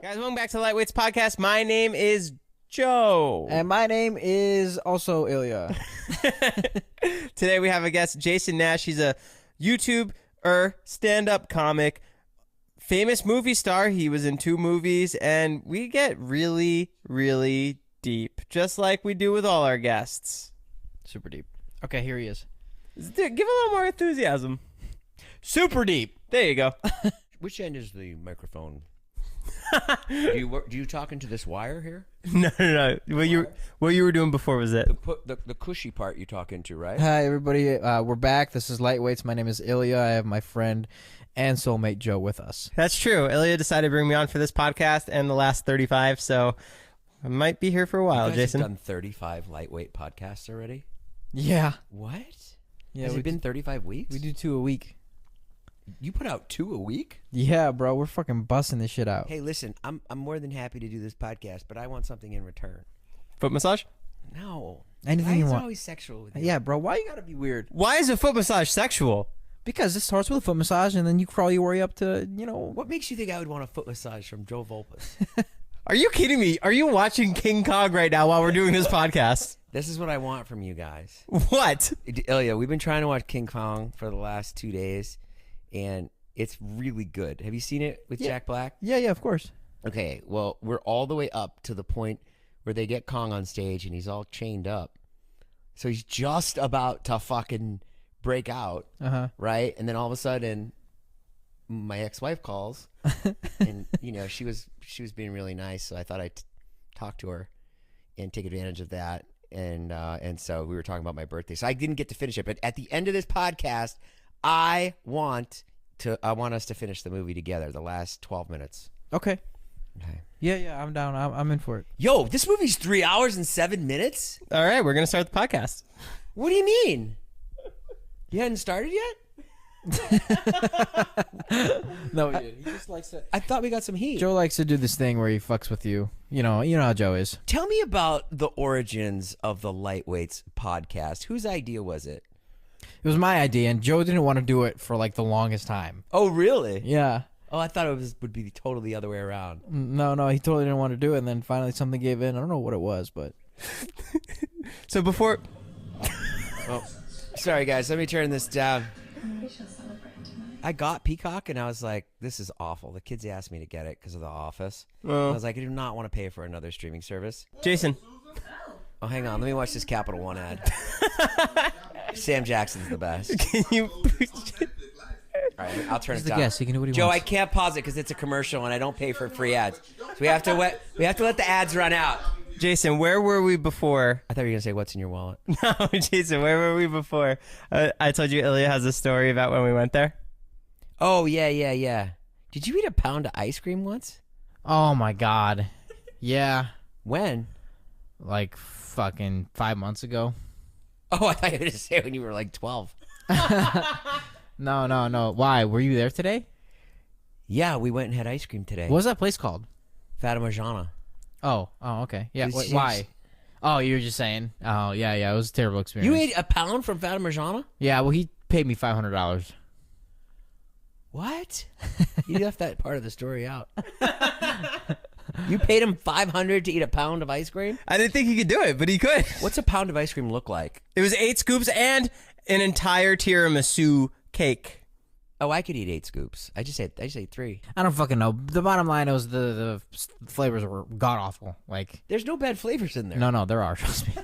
Guys, welcome back to the Lightweights Podcast. My name is Joe. And my name is also Ilya. Today we have a guest, Jason Nash. He's a YouTuber, stand-up comic, famous movie star. He was in 2 movies, and we get really, really deep, just like we do with all our guests. Super deep. Okay, here he is. Give a little more enthusiasm. Super deep. There you go. Which end is the microphone? do you talk into this wire here? No. What you were doing before was it? The cushy part you talk into, right? Hi, everybody. We're back. This is Lightweights. My name is Ilya. I have my friend and soulmate Joe with us. That's true. Ilya decided to bring me on for this podcast and the last 35, so I might be here for a while, You guys Jason. have done 35 lightweight podcasts already? Yeah. What? Yeah. Has it been 35 weeks? We do 2 a week. You put out 2 a week? Yeah, bro. We're fucking busting this shit out. Hey, listen, I'm more than happy to do this podcast, but I want something in return. Foot massage? No. Anything Why you is it want. always sexual with you? Yeah, bro. Why you gotta be weird? Why is a foot massage sexual? Because it starts with a foot massage, and then you crawl your way up to, What makes you think I would want a foot massage from Joe Volpus? Are you kidding me? Are you watching King Kong right now while we're doing this podcast? This is what I want from you guys. What? Ilya, we've been trying to watch King Kong for the last 2 days, and it's really good. Have you seen it with Jack Black? Yeah, of course. Okay, well, we're all the way up to the point where they get Kong on stage and he's all chained up. So he's just about to fucking break out, right? And then all of a sudden, my ex-wife calls, and she was being really nice, so I thought I'd talk to her and take advantage of that. And so we were talking about my birthday, so I didn't get to finish it. But at the end of this podcast, I want us to finish the movie together, the last 12 minutes. Okay. Yeah, I'm down. I'm in for it. Yo, this movie's 3 hours and 7 minutes? All right, we're going to start the podcast. What do you mean? You hadn't started yet? No, he didn't. He just likes to. I thought we got some heat. Joe likes to do this thing where he fucks with you. You know how Joe is. Tell me about the origins of the Lightweights podcast. Whose idea was it? It was my idea, and Joe didn't want to do it for like the longest time. Oh, really? Yeah. Oh, I thought would be totally the other way around. No, he totally didn't want to do it, and then finally something gave in. I don't know what it was, but. So before... Oh, sorry, guys. Let me turn this down. I got Peacock, and I was like, this is awful. The kids asked me to get it because of The Office. I was like, I do not want to pay for another streaming service. Jason. Oh, hang on. Let me watch this Capital One ad. Sam Jackson's the best. Can you... All right, I'll turn it the down. guest. He can do what he Joe, wants. I can't pause it because it's a commercial and I don't pay for free ads. So we have to let the ads run out. Jason, where were we before? I thought you were gonna say what's in your wallet. No, Jason, where were we before? I told you Ilya has a story about when we went there. Oh yeah. Did you eat a pound of ice cream once? Oh my God. Yeah. When? Like fucking 5 months ago. Oh, I thought you were gonna say when you were like 12. No. Why? Were you there today? Yeah, we went and had ice cream today. What was that place called? Fatima Jana. Oh, okay. Yeah. It's- Why? Oh, you were just saying. Oh, yeah. It was a terrible experience. You ate a pound from Fatima Jana? Yeah. Well, he paid me $500. What? You left that part of the story out. You paid him $500 to eat a pound of ice cream? I didn't think he could do it, but he could. What's a pound of ice cream look like? It was 8 scoops and an entire tiramisu cake. Oh, I could eat 8 scoops. I just ate 3. I don't fucking know. The bottom line was the flavors were god awful. Like, There's no bad flavors in there. no, there are. Trust me.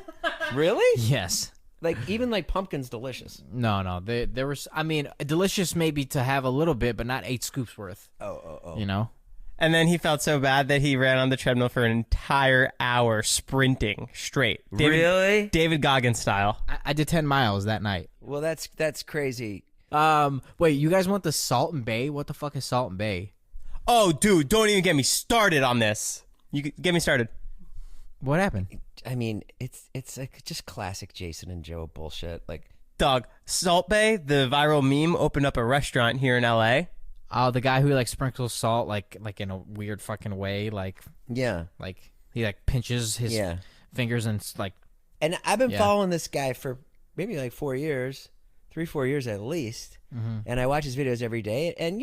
Really? Yes. Like, even like pumpkin's delicious. No. There was. I mean, delicious maybe to have a little bit, but not 8 scoops worth. Oh. You know. And then he felt so bad that he ran on the treadmill for an entire hour sprinting straight. Really? David Goggins style. I did 10 miles that night. Well, that's crazy. Wait, you guys want the Salt Bae? What the fuck is Salt Bae? Oh, dude, don't even get me started on this. Get me started. What happened? I mean, it's like just classic Jason and Joe bullshit. Like, Dog, Salt Bae, the viral meme, opened up a restaurant here in LA. Oh, the guy who like sprinkles salt like in a weird fucking way, like yeah. he like pinches his fingers and like. And I've been following this guy for maybe like 4 years, 3-4 years at least. And I watch his videos every day, and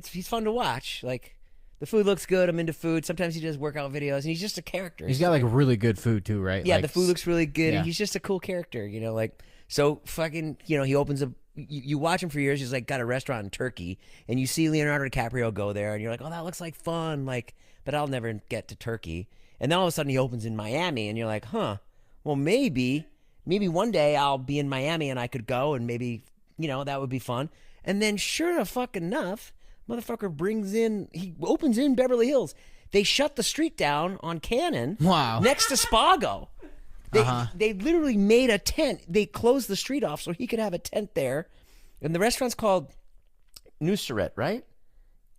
he's fun to watch. Like, The food looks good. I'm into food. Sometimes he does workout videos, and he's just a character. He's got like really good food too, right? Yeah, like, the food looks really good, yeah. and he's just a cool character, you know. Like, so fucking, you know, he opens a. You watch him for years. He's like got a restaurant in Turkey, and you see Leonardo DiCaprio go there, and you're like, oh, that looks like fun. Like, but I'll never get to Turkey. And then all of a sudden he opens in Miami, and you're like, huh? Well, maybe one day I'll be in Miami, and I could go, and maybe, you know, that would be fun. And then sure enough, motherfucker he opens in Beverly Hills. They shut the street down on Cannon. Wow. Next to Spago. They literally made a tent. They closed the street off so he could have a tent there. And the restaurant's called Nusret, right?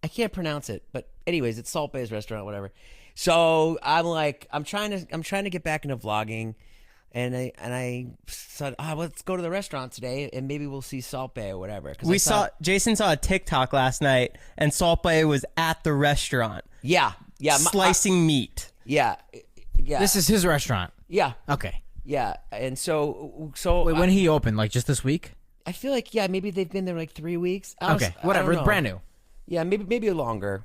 I can't pronounce it, but anyways, it's Salt Bae's restaurant, whatever. So I'm trying to get back into vlogging. And I said, let's go to the restaurant today, and maybe we'll see Salt Bae or whatever. Jason saw a TikTok last night, and Salt Bae was at the restaurant. Yeah. Slicing meat. Yeah. This is his restaurant. Yeah. Okay. Yeah. And so wait, when he opened, like just this week? I feel like maybe they've been there like 3 weeks. Okay, whatever. It's brand new. Yeah, maybe longer.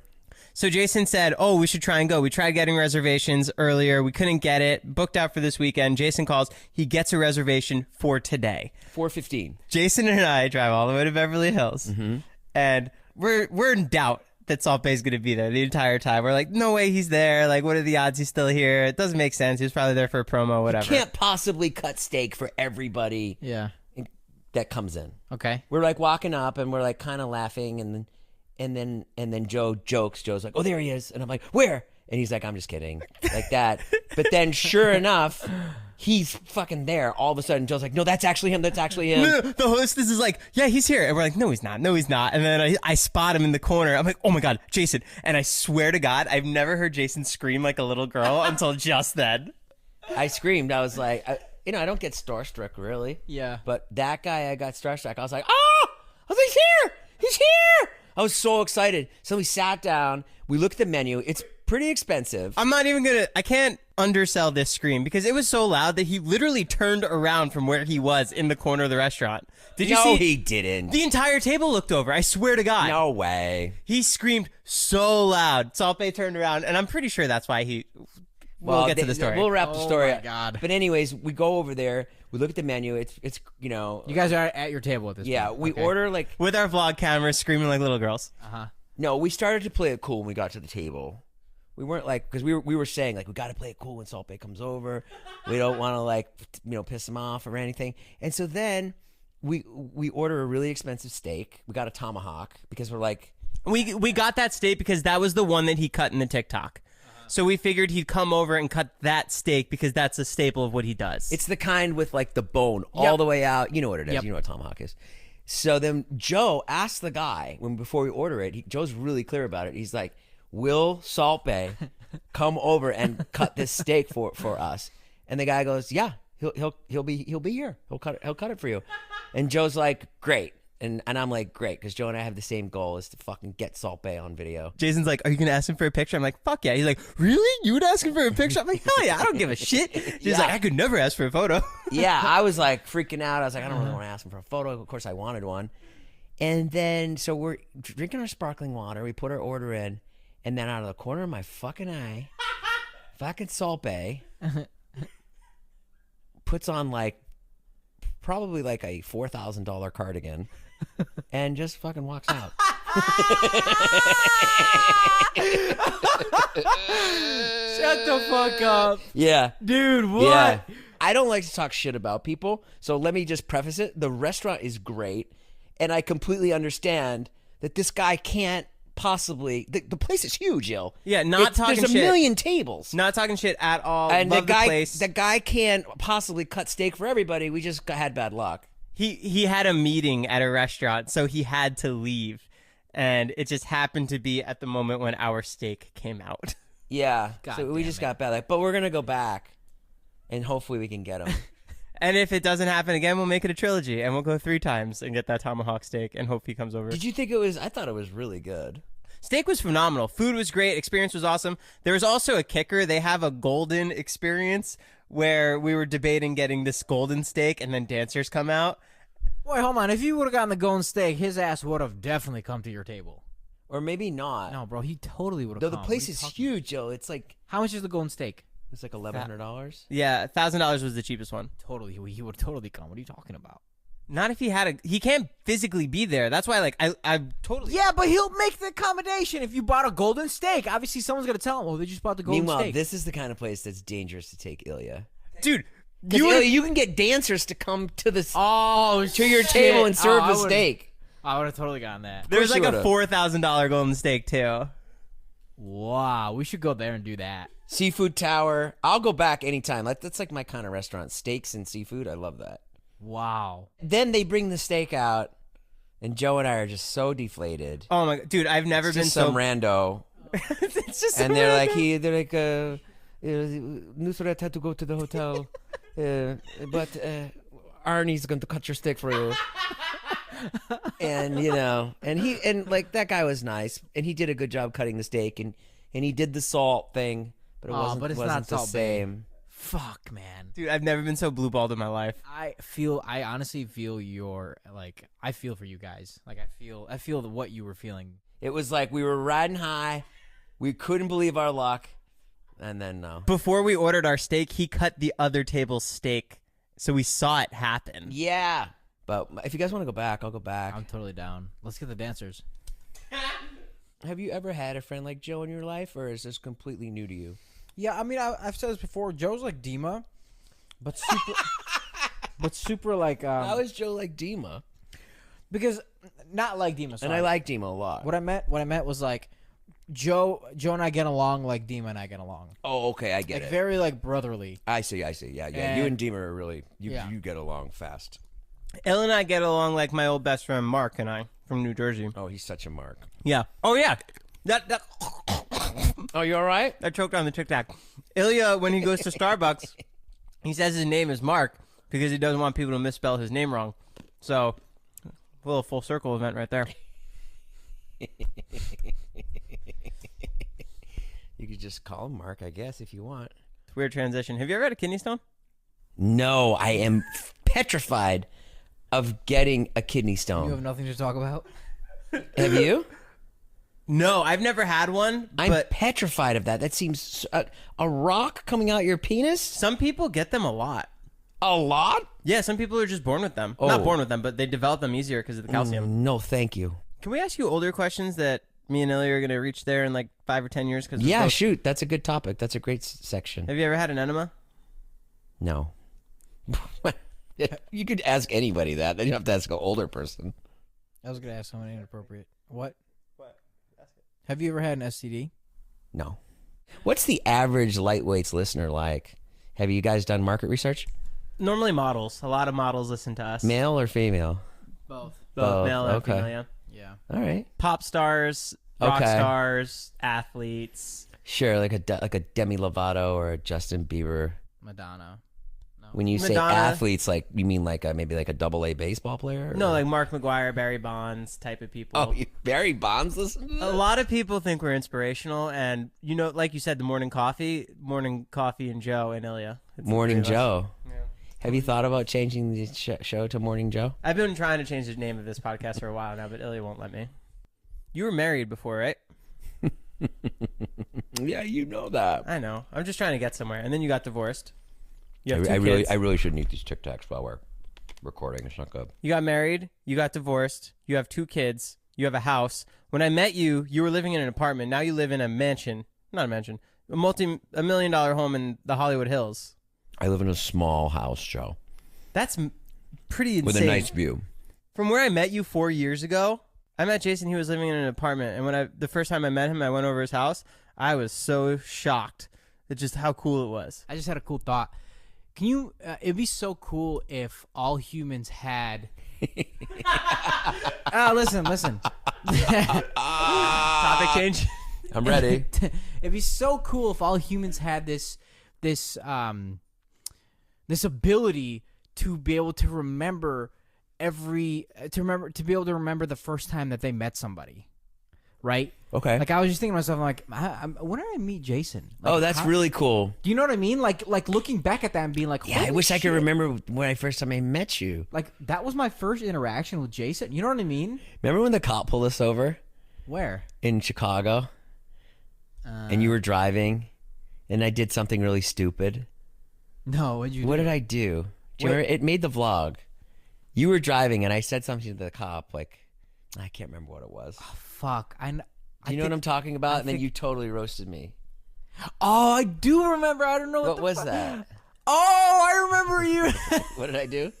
So Jason said, oh, we should try and go. We tried getting reservations earlier. We couldn't get it. Booked out for this weekend. Jason calls. He gets a reservation for today. 4:15. Jason and I drive all the way to Beverly Hills. Mm-hmm. And we're in doubt that Salt Bae's going to be there the entire time. We're like, no way he's there. Like, what are the odds he's still here? It doesn't make sense. He was probably there for a promo, whatever. You can't possibly cut steak for everybody that comes in. Okay. We're like walking up, and we're like kind of laughing, and then Joe jokes. Joe's like, oh, there he is. And I'm like, where? And he's like, I'm just kidding. Like that. But then sure enough, he's fucking there. All of a sudden, Joe's like, no, that's actually him. That's actually him. No, the hostess is like, yeah, he's here. And we're like, no, he's not. No, he's not. And then I spot him in the corner. I'm like, oh my God, Jason. And I swear to God, I've never heard Jason scream like a little girl until just then. I screamed. I was like, I don't get starstruck really. Yeah. But that guy, I got starstruck. I was like, oh, he's here. He's here. I was so excited. So we sat down. We looked at the menu. It's pretty expensive. I'm not even going to, I can't undersell this scream because it was so loud that he literally turned around from where he was in the corner of the restaurant. Did you see? No, he didn't. The entire table looked over. I swear to God. No way. He screamed so loud. Salt Bae turned around, and I'm pretty sure that's why we'll get to the story. We'll wrap the story up. Oh my God. But anyways, we go over there. We look at the menu. It's you know. You guys are at your table at this point. Yeah, we order like. With our vlog cameras screaming like little girls. No, we started to play it cool when we got to the table. We weren't like, because we were saying like, we got to play it cool when Salt Bae comes over. We don't want to like, piss him off or anything. And so then we order a really expensive steak. We got a tomahawk because we're like, we got that steak because that was the one that he cut in the TikTok. So we figured he'd come over and cut that steak because that's a staple of what he does. it's the kind with like the bone all the way out. You know what it is. Yep. You know what tomahawk is. So then Joe asked the guy before we order it. Joe's really clear about it. He's like, will Salt Bae come over and cut this steak for us? And the guy goes, yeah, he'll be here. He'll cut it for you. And Joe's like, great. And I'm like, great, because Joe and I have the same goal, is to fucking get Salt Bae on video. Jason's like, are you going to ask him for a picture? I'm like, fuck yeah. He's like, really? You would ask him for a picture? I'm like, hell yeah, I don't give a shit. He's like, I could never ask for a photo. Yeah, I was like freaking out. I was like, I don't really want to ask him for a photo. Of course, I wanted one. And then, so we're drinking our sparkling water. We put our order in. And then out of the corner of my fucking eye, fucking Salt Bae puts on like, probably like a $4,000 cardigan and just fucking walks out. Shut the fuck up. Yeah. Dude, what? Yeah. I don't like to talk shit about people, so let me just preface it. The restaurant is great, and I completely understand that this guy can't possibly. The place is huge, yo. Yeah, talking shit. There's a million tables. Not talking shit at all. And Love the guy can't possibly cut steak for everybody. We just had bad luck. He had a meeting at a restaurant, so he had to leave. And it just happened to be at the moment when our steak came out. Yeah. God So we just got bad luck. But we're going to go back, and hopefully we can get him. And if it doesn't happen again, we'll make it a trilogy, and we'll go 3 times and get that tomahawk steak, and hope he comes over. Did you think it was? I thought it was really good. Steak was phenomenal. Food was great. Experience was awesome. There was also a kicker. They have a golden experience where we were debating getting this golden steak, and then dancers come out. Wait, hold on. If you would have gotten the golden steak, his ass would have definitely come to your table. Or maybe not. No, bro, he totally would have. Though the place is huge, Joe. It's like how much is the golden steak? it's like $1,100. Yeah, $1,000 was the cheapest one. Totally, he would totally come. What are you talking about? Not if he had he can't physically be there. That's why, like, I totally. Yeah, but he'll make the accommodation. If you bought a golden steak, obviously someone's gonna tell him, "Oh, they just bought the golden Meanwhile, steak." this is the kind of place that's dangerous to take Ilya. Dude, You can get dancers to come to this to your table and serve the steak. I would have totally gotten that. there's like you a $4,000 golden steak too. Wow, we should go there and do that. Seafood Tower. I'll go back anytime. That's like my kind of restaurant. Steaks and seafood. I love that. Wow. Then they bring the steak out, and Joe and I are just so deflated. Oh my, dude, I've never It's been just so. some rando. It's just And some they're random- like, Nusret had to go to the hotel, but Arnie's going to cut your steak for you. And and like that guy was nice, and he did a good job cutting the steak, and he did the salt thing, but it wasn't not the Salt Bae. same. Fuck, man. Dude, I've never been so blue balled in my life. I honestly feel I feel for you guys. Like I feel what you were feeling. It was like we were riding high, we couldn't believe our luck, and then no. Before we ordered our steak, he cut the other table's steak, so we saw it happen. Yeah. But if you guys want to go back, I'll go back. I'm totally down. Let's get the dancers. Have you ever had a friend like Joe in your life, or is this completely new to you? Yeah, I mean, I've said this before. Joe's like Dima, but super like. How is Joe like Dima? Because not like Dima. Sorry. And I like Dima a lot. What I meant was like Joe and I get along like Dima and I get along. Oh, okay, I get Like it. very like brotherly. I see. Yeah. And- You and Dima are really you Yeah. get along fast. Elle and I get along like my old best friend Mark and I from New Jersey. Oh, he's such a mark. Yeah. Oh yeah. That Oh, you all right? I choked on the Tic Tac. Ilya, when he goes to Starbucks, he says his name is Mark because he doesn't want people to misspell his name wrong. So, a little full circle event right there. You could just call him Mark, I guess, if you want. It's a weird transition. Have you ever had a kidney stone? No, I am petrified of getting a kidney You stone. have nothing to talk about. Have you? No, I've never had one, I'm but petrified of that. That seems a rock coming out your penis? some people get them a lot. A lot? Yeah, some people are just born with them. Oh. Not born with them, but they develop them easier because of the calcium. No, thank you. Can we ask you older questions that me and Ilya are going to reach there in like 5 or 10 years? Cause Yeah, shoot. That's a good topic. That's a great section. Have you ever had an enema? No. You could ask anybody that. Then you don't have to ask an older person. I was gonna ask someone inappropriate. What? Have you ever had an STD? No. What's the average lightweights listener like? Have you guys done market research? Normally models. A lot of models listen to us. Male or female? Both. Both male and okay. female, yeah. Yeah. All right. Pop stars, rock Okay. stars, athletes. Sure, like a Demi Lovato or a Justin Bieber. Madonna. When you say Madonna. athletes, like you mean like maybe like a AA baseball player? No, or- like Mark McGuire, Barry Bonds type of people. Oh, Barry Bonds listen to A that? lot of people think we're inspirational, and like you said, the morning coffee and Joe and Ilya. It's the Morning three of us. Joe. Yeah. Have you thought about changing the show to Morning Joe? I've been trying to change the name of this podcast for a while now, but Ilya won't let me. You were married before, right? Yeah, you know that. I know. I'm just trying to get somewhere, and then you got divorced. You have I two kids. really shouldn't eat these Tic Tacs while we're recording. It's not good. You got married, you got divorced, you have 2 kids, you have a house. When I met you, you were living in an apartment. Now you live in a mansion. Not a mansion. A $1 million home in the Hollywood Hills. I live in a small house, Joe, That's pretty insane. with a nice view. From where I met you 4 years ago, I met Jason. He was living in an apartment. And when the first time I met him, I went over his house. I was so shocked at just how cool it was. I just had a cool thought. Can you? It'd be so cool if all humans had. Listen. Topic change. I'm ready. It'd be so cool if all humans had this ability to be able to remember to be able to remember the first time that they met somebody, right? Okay. Like I was just thinking to myself, I'm like, when did I meet Jason? Like, Oh, that's really cool. Do you know what I mean? Like looking back at that and being like, Yeah, I holy wish I could shit. remember when I first time I met you. Like that was my first interaction with Jason. You know what I mean? Remember when the cop pulled us over Where? in Chicago, and you were driving, and I did something really stupid. No, what'd you do? What did I do? Do you remember? It made the vlog. You were driving, and I said something to the cop, like, I can't remember what it was. Oh, fuck. Do you know what I'm talking about? And then you totally roasted me. Oh, I do remember. I don't know What was that? Oh, I remember you. What did I do?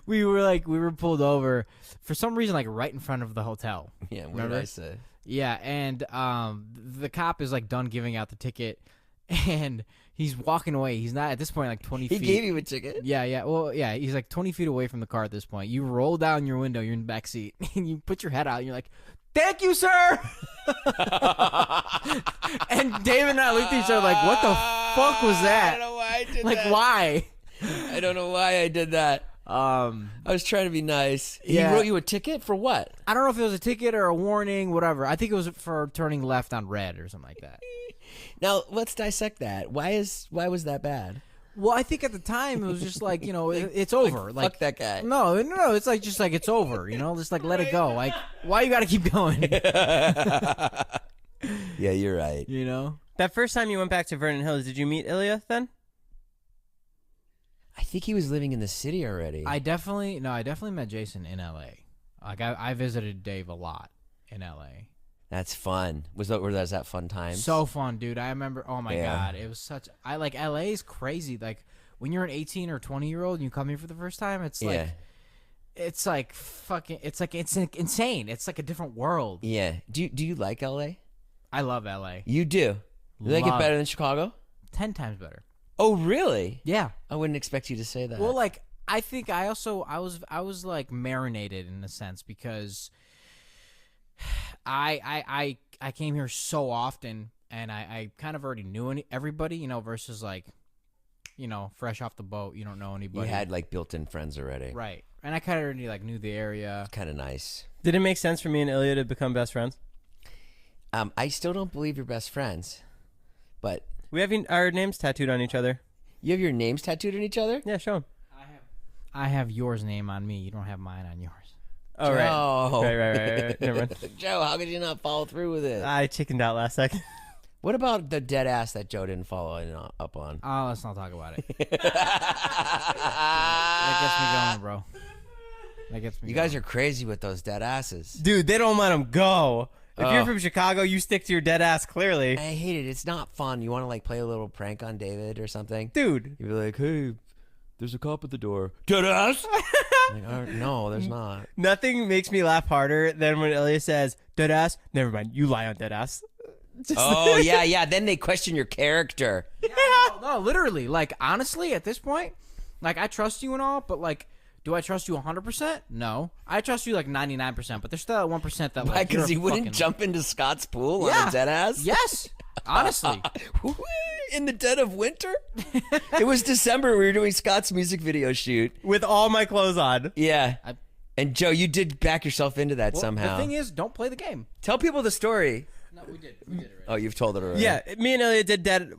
we were pulled over for some reason, like right in front of the hotel. Yeah, what Remember? did I say? Yeah, and the cop is like done giving out the ticket, and he's walking away. He's not at this point like 20 feet. He gave you a ticket? Yeah. Well, yeah, he's like 20 feet away from the car at this point. You roll down your window. You're in the back seat, and you put your head out. And you're like, "Thank you, sir." And Dave and I looked at each other like, "What the fuck was that?" I don't know why I did like, that. why? I don't know why I did that. I was trying to be nice. Yeah. He wrote you a ticket for what? I don't know if it was a ticket or a warning, whatever. I think it was for turning left on red or something like that. Now let's dissect that. Why was that bad? Well, I think at the time it was just like, you know, it's over. Like, fuck that guy. No, it's like just like it's over. You know, just like let it go. Like, why you got to keep going? Yeah, you're right. You know, That first time you went back to Vernon Hills, did you meet Ilya then? I think he was living in the city already. I definitely met Jason in L.A. Like I visited Dave a lot in L.A. That's fun. Was that fun times? So fun, dude. I remember. Oh my Yeah. god, it was such. I like L.A. is crazy. Like when you're an 18 or 20-year-old and you come here for the first time, it's like. It's like fucking. It's like it's insane. It's like a different world. Yeah. Do you like LA? I love LA. You do. You like it Love better than Chicago? 10 times better. Oh, really? Yeah. I wouldn't expect you to say that. Well, like I think I was like marinated in a sense because I came here so often and I kind of already knew everybody, you know, versus like, you know, fresh off the boat, you don't know anybody. you had like built-in friends already. Right. And I kind of already like knew the area. Kind of nice. Did it make sense for me and Ilya to become best friends? I still don't believe you're best friends, but We have our names tattooed on each other. you have your names tattooed on each other? Yeah, show them. I have yours name on me. You don't have mine on yours. Oh, right. Joe. Right. Never mind. Joe, how could you not follow through with it? I chickened out last second. What about the dead ass that Joe didn't follow up on? Oh, let's not talk about it. That gets me going, bro. That gets me You going. guys are crazy with those dead asses. Dude, they don't let them go. If you're from Chicago, you stick to your dead ass clearly. I hate it. It's not fun. You want to like play a little prank on David or something? Dude. You'd be like, hey, there's a cop at the door. Dead ass? Like, oh, no, there's not. Nothing makes me laugh harder than when Ilya says, dead ass. Never mind. You lie on dead ass. Just Oh, yeah. Then they question your character. No, literally. Like, honestly, at this point, like, I trust you and all, but, like, do I trust you 100%? No. I trust you, like, 99%, but there's still that 1% that, like, Because he you're wouldn't fucking- jump into Scott's pool on Yeah. a dead ass? Yes. Honestly. In the dead of winter? It was December. We were doing Scott's music video shoot. with all my clothes on. Yeah. And Joe, you did back yourself into that Well, somehow. The thing is, don't play the game. Tell people the story. No, we did. We did it right. Oh, you've told it already. Yeah, me and Ilya did dead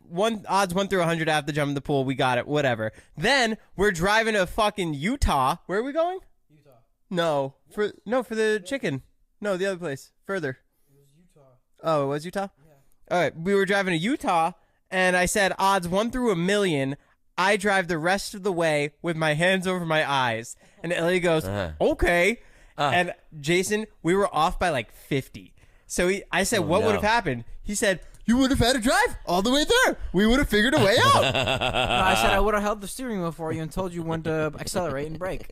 odds 1 through 100 after jumping the pool. We got it, whatever. Then we're driving to fucking Utah. Where are we going? Utah. No, for the chicken. No, the other place. Further. It was Utah. Oh, it was Utah? Yeah. All right, we were driving to Utah, and I said odds 1 through 1,000,000. I drive the rest of the way with my hands over my eyes. And Ilya goes, okay. And Jason, we were off by like 50. So I said, what would have happened? He said, you would have had to drive all the way there. We would have figured a way out. No, I said I would have held the steering wheel for you and told you when to accelerate and brake.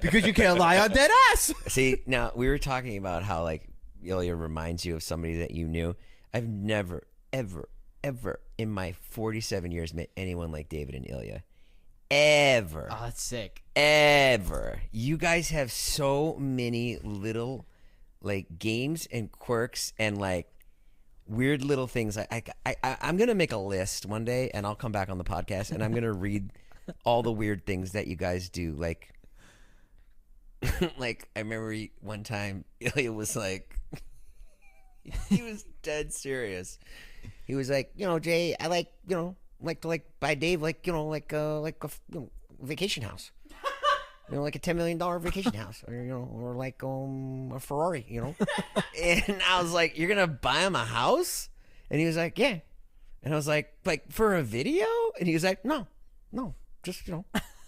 Because you can't lie on dead ass. See, now we were talking about how like Ilya reminds you of somebody that you knew. I've never, ever in my 47 years met anyone like David and Ilya. Ever. Oh, that's sick. Ever. You guys have so many little like games and quirks and like weird little things. I'm gonna make a list one day and I'll come back on the podcast and I'm gonna read all the weird things that you guys do. Like like I remember one time Ilya was like he was dead serious. He was like, you know, Jay, I like, you know, like to like buy Dave like, you know, like a vacation house. like a $10 million vacation house, or or like a Ferrari, And I was like, "You're gonna buy him a house?" And he was like, "Yeah." And I was like for a video? And he was like, "No, just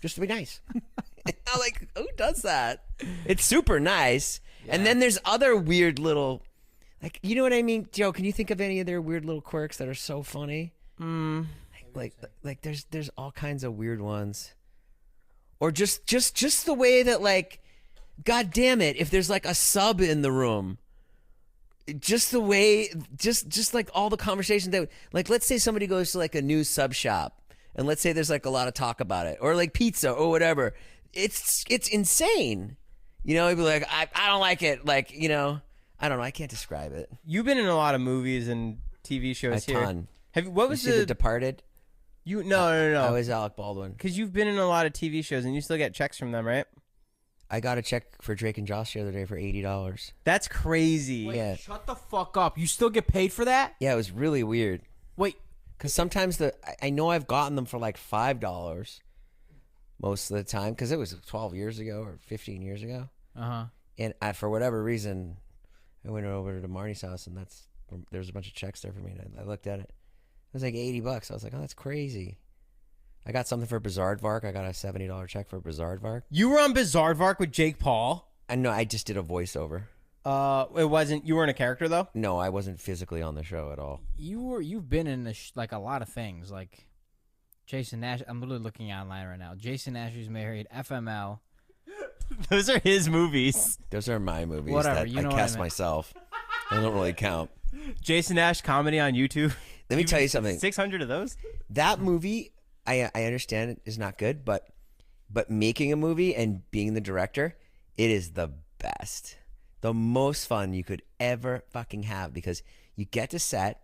just to be nice." And I'm like, "Who does that?" It's super nice. Yeah. And then there's other weird little, like, you know what I mean, Joe? Can you think of any of their weird little quirks that are so funny? Like there's all kinds of weird ones. Or just the way that, like, God damn it, if there's like a sub in the room, just the way, just like all the conversations that, like, let's say somebody goes to like a new sub shop, and let's say there's like a lot of talk about it, or like pizza or whatever. It's insane. He'd be like, I don't like it. Like, I don't know. I can't describe it. You've been in a lot of movies and TV shows here. A ton. What was The Departed? No. I was Alec Baldwin. Because you've been in a lot of TV shows and you still get checks from them, right? I got a check for Drake and Josh the other day for $80. That's crazy. Wait, yeah. Shut the fuck up. You still get paid for that? Yeah, it was really weird. Wait. Because sometimes I know I've gotten them for like $5 most of the time, because it was 12 years ago or 15 years ago. And for whatever reason, I went over to Marnie's house, and there's a bunch of checks there for me. And I looked at it. It was like $80. I was like, oh, that's crazy. I got something for Bizarrevark. I got a $70 check for Bizarrevark. You were on Bizarrevark with Jake Paul? I know. I just did a voiceover. It wasn't. You weren't a character though. No, I wasn't physically on the show at all. You've been in like a lot of things. Like Jason Nash. I'm literally looking online right now. Jason Nash is married. FML. Those are his movies. Those are my movies. Whatever. That I cast myself. I don't really count. Jason Nash comedy on YouTube. Let me tell you something. 600 of those. That movie, I understand it is not good, but making a movie and being the director, it is the best. The most fun you could ever fucking have, because you get to set,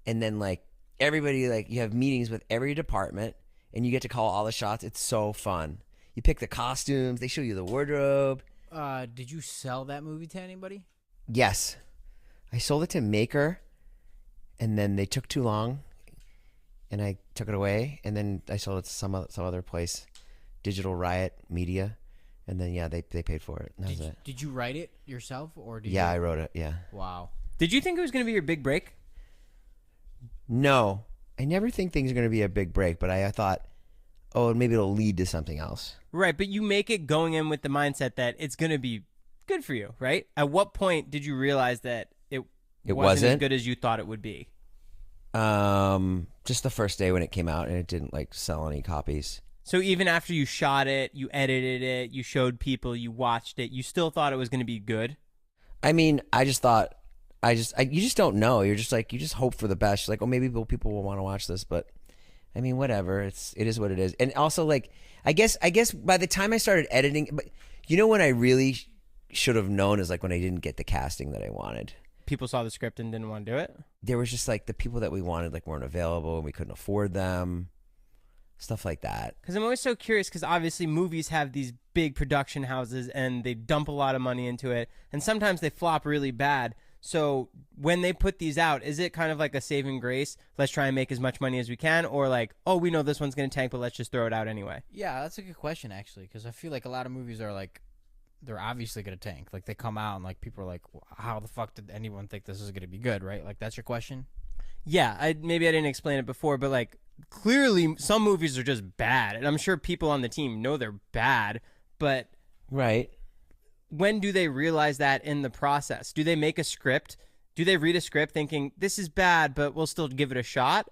and then like everybody, like, you have meetings with every department, and you get to call all the shots. It's so fun. You pick the costumes. They show you the wardrobe. Did you sell that movie to anybody? Yes. I sold it to Maker, and then they took too long, and I took it away, and then I sold it to some other place, Digital Riot Media, and then, yeah, they paid for it. That was it. Did you write it yourself, or did I wrote it, yeah. Wow. Did you think it was going to be your big break? No. I never think things are going to be a big break, but I thought, oh, maybe it'll lead to something else. Right, but you make it going in with the mindset that it's going to be good for you, right? At what point did you realize that it wasn't as good as you thought it would be? Just the first day when it came out, and it didn't like sell any copies. So even after you shot it, you edited it, you showed people, you watched it, you still thought it was going to be good? I mean, I just thought, you just don't know. You're just like, you just hope for the best. You're like, oh, maybe people will want to watch this, but I mean, whatever. It is what it is. And also, like, I guess by the time I started editing, but when I really should have known is like when I didn't get the casting that I wanted. People saw the script and didn't want to do it? There was just like the people that we wanted like weren't available, and we couldn't afford them. Stuff like that. Because I'm always so curious, because obviously movies have these big production houses and they dump a lot of money into it, and sometimes they flop really bad. So when they put these out, is it kind of like a saving grace? Let's try and make as much money as we can, or like, oh, we know this one's going to tank, but let's just throw it out anyway? Yeah, that's a good question, actually, because I feel like a lot of movies are like, they're obviously going to tank. Like, they come out and like people are like, how the fuck did anyone think this is going to be good, right? Like, that's your question? Yeah, maybe I didn't explain it before, but like, clearly some movies are just bad, and I'm sure people on the team know they're bad, but right. When do they realize that in the process? Do they make a script? Do they read a script thinking, this is bad, but we'll still give it a shot?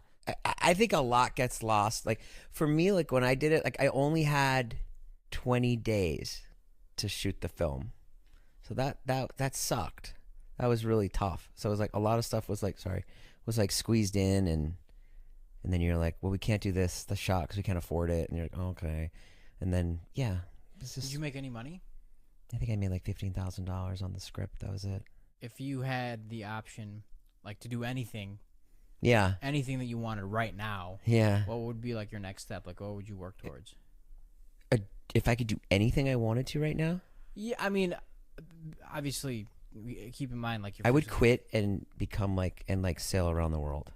I think a lot gets lost. Like, for me, like, when I did it, like, I only had 20 days to shoot the film. So that sucked. That was really tough. So it was like a lot of stuff was like squeezed in, and then you're like, well, we can't do the shot because we can't afford it. And you're like, oh, okay. And then, yeah. Did you make any money? I think I made like $15,000 on the script. That was it. If you had the option, like, to do anything, anything that you wanted right now, what would be like your next step? Like, what would you work towards? If I could do anything I wanted to right now? Yeah, I mean, obviously, keep in mind, like, I would quit and become sail around the world.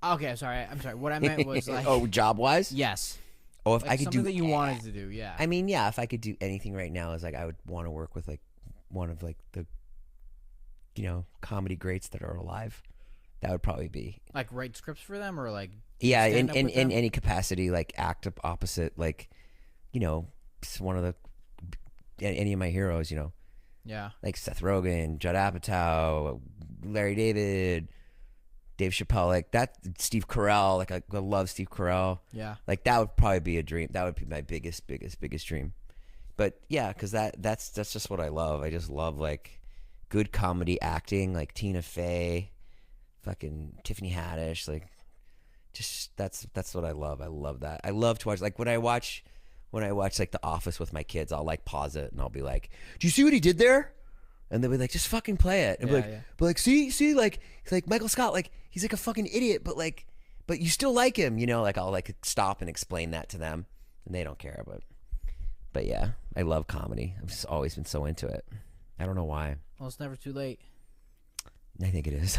Okay, I'm sorry. What I meant was like, oh, job wise? Yes. Oh, if Like I could something do that you wanted to do, yeah. I mean, yeah, if I could do anything right now, is like I would want to work with like one of like the, you know, comedy greats that are alive. That would probably be like write scripts for them or like yeah, in stand up with them? any capacity, like act up opposite, like, you know, one of the any of my heroes, you know, Yeah. like Seth Rogen, Judd Apatow, Larry David, Dave Chappelle, like that, Steve Carell, like I love Steve Carell. Yeah. Like that would probably be a dream. That would be my biggest dream. But yeah, because that's just what I love. I just love like good comedy acting, like Tina Fey, fucking Tiffany Haddish, like just that's what I love. I love that. I love to watch like when I watch like The Office with my kids, I'll like pause it and I'll be like, "Do you see what he did there?" And they'll be like, "Just fucking play it." And Yeah, be like, see, like Michael Scott, like he's like a fucking idiot, but you still like him, you know? Like I'll like stop and explain that to them, and they don't care. But yeah, I love comedy. I've just always been so into it. I don't know why. Well, it's never too late. I think it is.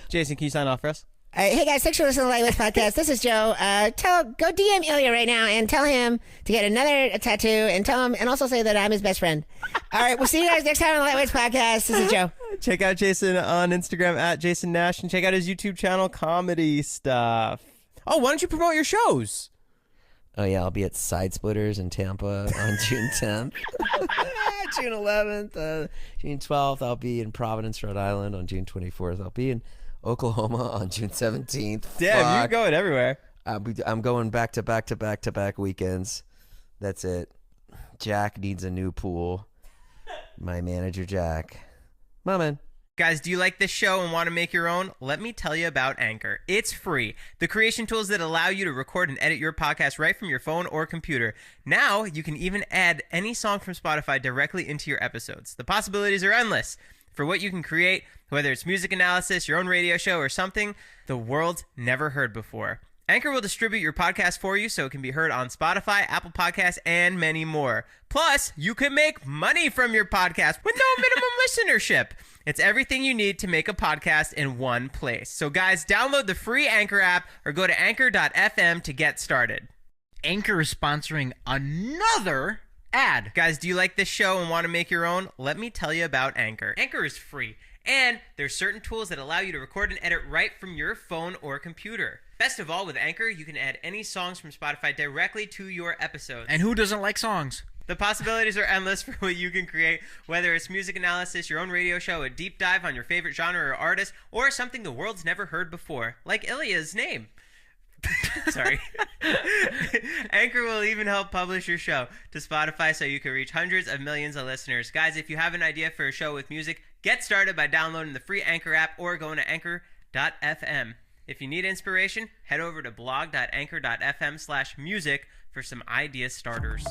Jason, can you sign off for us? Hey guys, thanks for listening to the Lightweights Podcast. This is Joe. Go DM Ilya right now and tell him to get another tattoo and tell him, and also say that I'm his best friend. All right, we'll see you guys next time on the Lightweights Podcast. This is Joe. Check out Jason on Instagram at Jason Nash, and check out his YouTube channel, Comedy Stuff. Oh, why don't you promote your shows? Oh yeah, I'll be at Side Splitters in Tampa on June 10th. June 11th, June 12th. I'll be in Providence, Rhode Island on June 24th. I'll be in Oklahoma on June 17th. Damn, Fuck. you're going everywhere. I'm going back to back weekends. That's it. Jack needs a new pool. My manager, Jack. My man. Guys, do you like this show and want to make your own? Let me tell you about Anchor. It's free. The creation tools that allow you to record and edit your podcast right from your phone or computer. Now, you can even add any song from Spotify directly into your episodes. The possibilities are endless for what you can create, whether it's music analysis, your own radio show, or something the world's never heard before. Anchor will distribute your podcast for you so it can be heard on Spotify, Apple Podcasts, and many more. Plus, you can make money from your podcast with no minimum listenership. It's everything you need to make a podcast in one place. So guys, download the free Anchor app or go to anchor.fm to get started. Anchor is sponsoring another ad. Guys, do you like this show and want to make your own? Let me tell you about Anchor. Anchor is free, and there's certain tools that allow you to record and edit right from your phone or computer. Best of all, with Anchor, you can add any songs from Spotify directly to your episodes. And who doesn't like songs? The possibilities are endless for what you can create, whether it's music analysis, your own radio show, a deep dive on your favorite genre or artist, or something the world's never heard before, like Ilya's name. Sorry. Anchor will even help publish your show to Spotify so you can reach hundreds of millions of listeners. Guys, if you have an idea for a show with music, get started by downloading the free Anchor app or going to anchor.fm. If you need inspiration, head over to blog.anchor.fm/music for some idea starters.